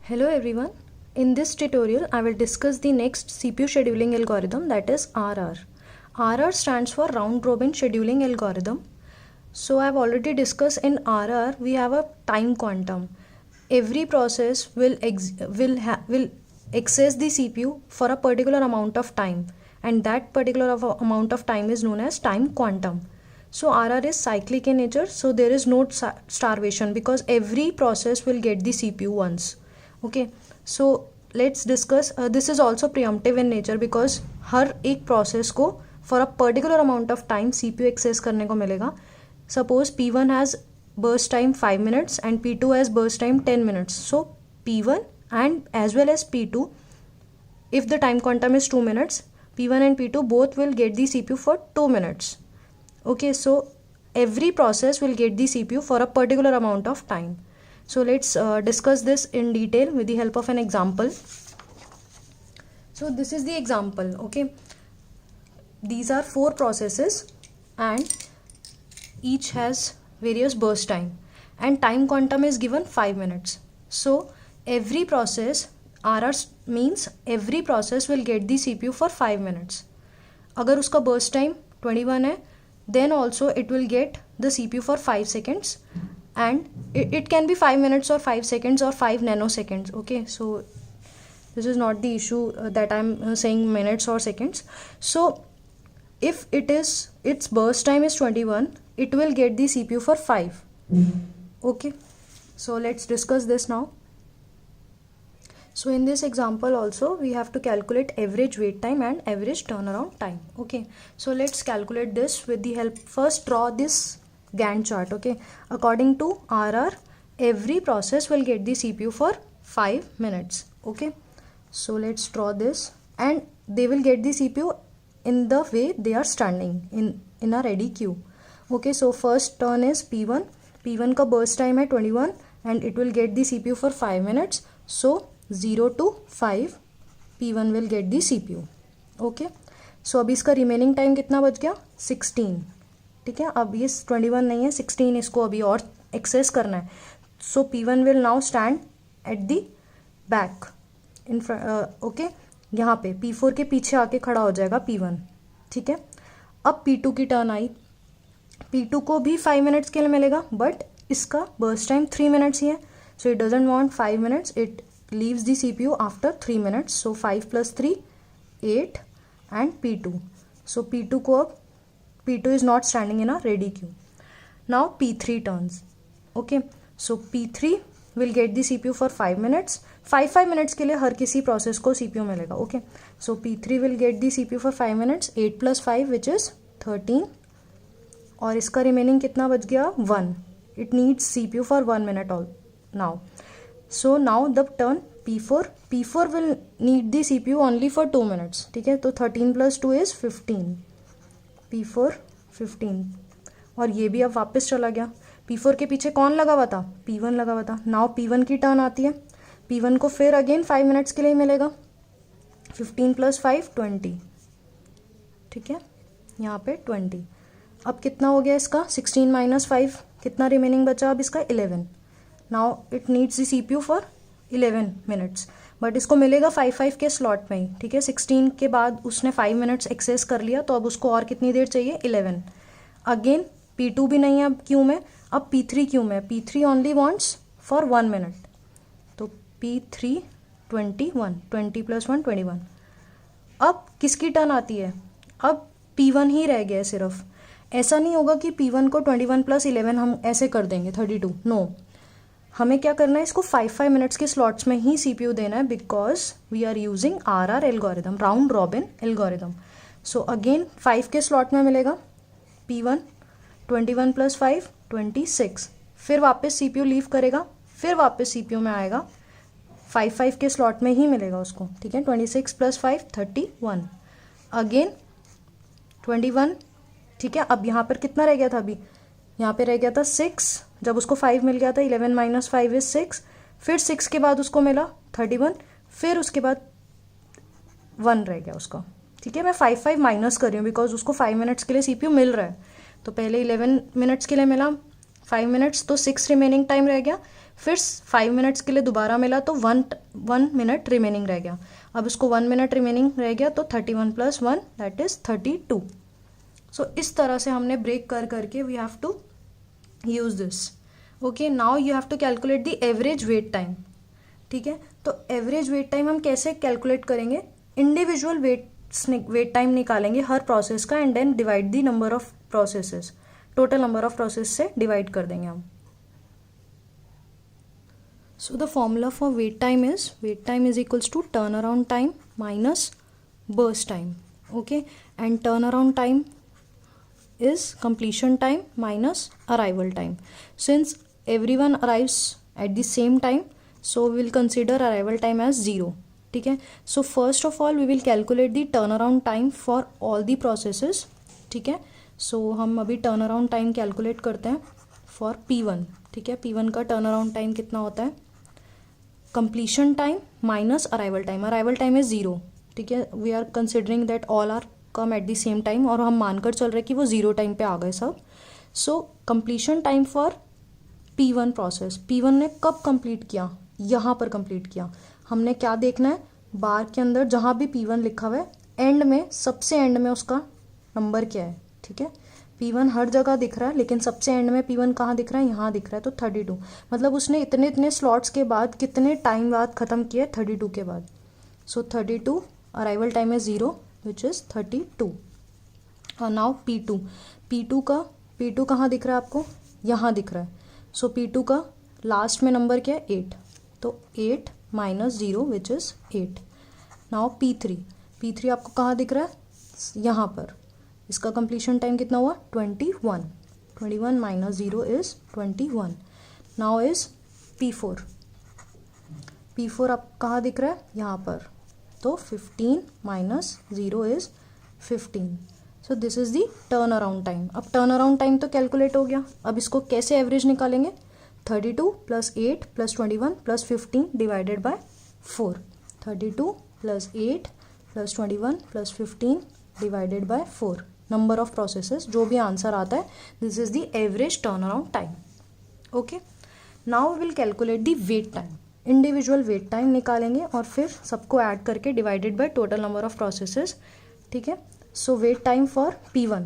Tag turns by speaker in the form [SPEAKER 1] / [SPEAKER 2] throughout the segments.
[SPEAKER 1] Hello everyone. In this tutorial, I will discuss the next CPU scheduling algorithm, that is RR. RR stands for Round Robin Scheduling Algorithm. So I have already discussed in RR we have a time quantum. Every process will access the CPU for a particular amount of time, and that particular amount of time is known as time quantum. So RR is cyclic in nature, so there is no starvation because every process will get the CPU once. Okay, so let's discuss. This is also preemptive in nature because हर एक process को for a particular amount of time CPU access करने को मिलेगा. Suppose P1 has burst time 5 minutes and P2 has burst time 10 minutes. So P1 and as well as P2, if the time quantum is 2 minutes, P1 and P2 both will get the CPU for 2 minutes. Okay, so every process will get the CPU for a particular amount of time. So let's discuss this in detail with the help of an example. So this is the example. Okay, these are 4 processes and each has various burst time and time quantum is given 5 minutes. So every process, RR means every process will get the CPU for 5 minutes. अगर उसका burst time 21 है, then also it will get the CPU for 5 seconds. And it can be 5 minutes or 5 seconds or 5 nanoseconds. Okay, so this is not the issue that I'm saying minutes or seconds. So if its burst time is 21, it will get the CPU for 5. Okay, so let's discuss this now. So in this example also we have to calculate average wait time and average turnaround time. Okay, so let's calculate this with the help. First draw this Gantt chart. Okay, according to RR, every process will get the CPU for 5 minutes. Okay, so let's draw this, and they will get the CPU in the way they are standing in a ready queue. Okay, so first turn is P1. P1 का burst time है 21 and it will get the CPU for 5 minutes. So 0 to 5 P1 will get the CPU. Okay, so अभी इसका remaining time कितना बच गया? 16. ठीक है, अब ये 21 नहीं है, 16 इसको अभी और एक्सेस करना है. सो P1 will now stand at the back in okay, यहाँ पे P4 के पीछे आके खड़ा हो जाएगा P1. ठीक है, अब P2 की टर्न आई. P2 को भी 5 मिनट्स के लिए मिलेगा, बट इसका बर्स्ट टाइम 3 मिनट्स ही है. So it doesn't want 5 minutes, it leaves the CPU after 3 minutes. So 5 + 3 8 and P2. So P2 को अब P2 is not standing in a ready queue. Now P3 turns. Okay, so P3 will get the CPU for 5 minutes. 5 minutes के लिए हर किसी process को CPU मिलेगा. Okay, so P3 will get the CPU for 5 minutes. 8 + 5 which is 13. और इसका remaining कितना बच गया? 1. It needs CPU for 1 minute all now. So now the turn P4. P4 will need the CPU only for 2 minutes. ठीक है, तो 13 + 2 is 15. P4 15 और ये भी अब वापस चला गया. P4 के पीछे कौन लगा हुआ था? P1 लगा हुआ था. नाउ P1 की टर्न आती है. P1 को फिर अगेन 5 मिनट्स के लिए मिलेगा. 15 + 5 20. ठीक है, यहाँ पे 20. अब कितना हो गया इसका? 16 - 5 कितना रिमेनिंग बचा अब इसका? 11. Now it needs the CPU for 11 minutes, but इसको मिलेगा 5 के स्लॉट में ही. ठीक है, 16 के बाद उसने 5 मिनट्स एक्सेस कर लिया, तो अब उसको और कितनी देर चाहिए? 11. अगेन P2 भी नहीं है अब क्यू में, अब P3 क्यू में. P3 only wants for 1 minute, तो P3 21. 20 + 1 21. अब किसकी टर्न आती है? अब P1 ही रह गया है सिर्फ. ऐसा नहीं होगा कि P1 को 21 + 11 हम ऐसे कर देंगे 32. नो, हमें क्या करना है? इसको 5 मिनट्स के स्लॉट्स में ही CPU देना है, because we are using RR algorithm, round robin algorithm. So again 5 के स्लॉट में मिलेगा P1. 21 + 5 26. फिर वापस CPU लीव करेगा, फिर वापस CPU में आएगा. 5 के स्लॉट में ही मिलेगा उसको. ठीक है, 26 + 5 31. अगेन 21. ठीक है, अब यहाँ पर कितना रह गया था? अभी यहाँ पे रह गया था 6. जब उसको 5 मिल गया था, 11 - 5 is 6. फिर 6 के बाद उसको मिला 31. फिर उसके बाद 1 रह गया उसका. ठीक है, मैं 5 माइनस कर रही हूँ बिकॉज उसको 5 मिनट्स के लिए CPU मिल रहा है. तो पहले 11 मिनट्स के लिए मिला 5 मिनट्स, तो 6 रिमेनिंग टाइम रह गया. फिर 5 मिनट्स के लिए दोबारा मिला तो 1 मिनट रिमेनिंग रह गया. अब इसको 1 मिनट रिमेनिंग रह गया तो 31 + 1 दैट इज 32. सो इस तरह से हमने ब्रेक कर करके we have to use this. Okay, now you have to calculate the average wait time. ठीक है, तो एवरेज वेट टाइम हम कैसे कैलकुलेट करेंगे? इंडिविजुअल वेट टाइम निकालेंगे हर प्रोसेस का and then divide the number of processes. Total number of process से डिवाइड कर देंगे हम. So the formula for wait time is equals to turn around time minus burst time. Okay, and turn around time is completion time minus arrival time. Since everyone arrives at the same time, so we will consider arrival time as 0. ठीक है, so first of all we will calculate the turnaround time for all the processes. ठीक है, so हम अभी turnaround time calculate करते हैं for P1. ठीक है, P1 का turnaround time कितना होता है? completion time minus arrival time. arrival time is 0. ठीक है, we are considering that all are come at the same time और हम मानकर चल रहे कि वो 0 टाइम पे आ गए सब. So completion time for P1 process. P1 ने कब कंप्लीट किया? यहाँ पर कंप्लीट किया. हमने क्या देखना है? बार के अंदर जहाँ भी P1 लिखा हुआ है एंड में, सबसे एंड में उसका नंबर क्या है. ठीक है, P1 हर जगह दिख रहा है लेकिन सबसे एंड में P1 कहाँ दिख रहा है? यहाँ दिख रहा है. तो 32 मतलब उसने इतने इतने स्लॉट्स के बाद कितने टाइम बाद ख़त्म किया? 32 के बाद. सो 32 अराइवल टाइम है 0 which is 32. और नाउ P2 कहाँ दिख रहा है आपको? यहाँ दिख रहा है. सो P2 का लास्ट में नंबर क्या है? 8. तो 8 - 0 which is 8. नाउ P3 आपको कहाँ दिख रहा है? यहाँ पर. इसका कंप्लीशन टाइम कितना हुआ? 21 - 0 is 21. नाउ इज P4 आपको कहाँ दिख रहा है? यहाँ पर. तो 15 - 0 is 15. So this is the turn around time. अब टर्न अराउंड टाइम तो कैलकुलेट हो गया. अब इसको कैसे एवरेज निकालेंगे? 32 + 8 + 21 + 15 divided by 4. 32 + 8 + 21 + 15 divided by 4. Number of processes जो भी आंसर आता है, this is the average turn around time. Okay, now we will calculate the wait time. Individual wait time निकालेंगे और फिर सबको ऐड करके divided by total number of processes. ठीक है, so wait time for P1,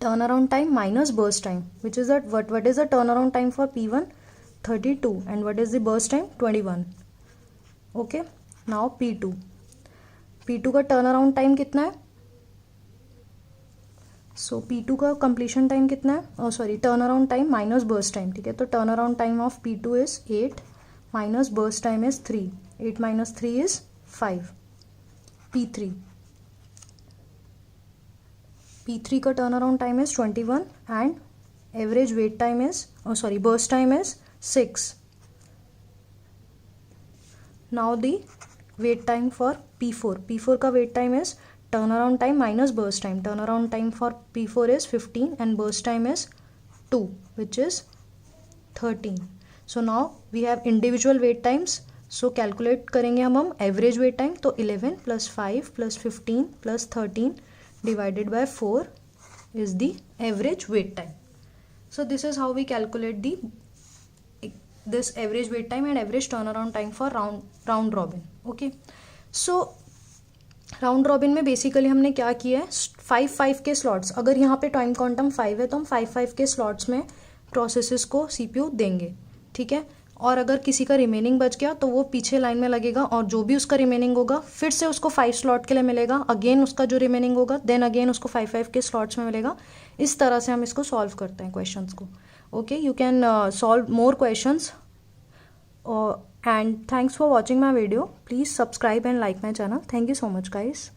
[SPEAKER 1] turn around time minus burst time, which is what is the turn around time for P1? 32 and what is the burst time? 21. Okay, now P2 का turn around time कितना है? सो P2 का completion time कितना है? Sorry, turn around time minus burst time. ठीक है, तो turn around time of P2 is 8 minus burst time is 3. 8 - 3 is 5. P3 का turn around time is 21 and average wait time is burst time is 6. Now the wait time for P4 का wait time is turn around time minus burst time. Turn around time for P4 is 15 and burst time is 2 which is 13. So now we have individual wait times. So calculate करेंगे हम average wait time. तो 11 + 5 + 15 + 13 divided by 4 is the average wait time. So this is how we calculate this average wait time and average turn around time for round robin. Okay, so round robin में basically हमने क्या किया है? 5 के slots. अगर यहाँ पे time quantum 5 है तो हम 5 के स्लॉट्स में प्रोसेसेस को CPU देंगे. ठीक है, और अगर किसी का रिमेनिंग बच गया तो वो पीछे लाइन में लगेगा और जो भी उसका रिमेनिंग होगा फिर से उसको 5 स्लॉट के लिए मिलेगा. अगेन उसका जो रिमेनिंग होगा देन अगेन उसको 5 के स्लॉट्स में मिलेगा. इस तरह से हम इसको सॉल्व करते हैं क्वेश्चंस को. Okay, you can solve more questions and thanks for watching my video. Please subscribe and like my channel. Thank you so much guys.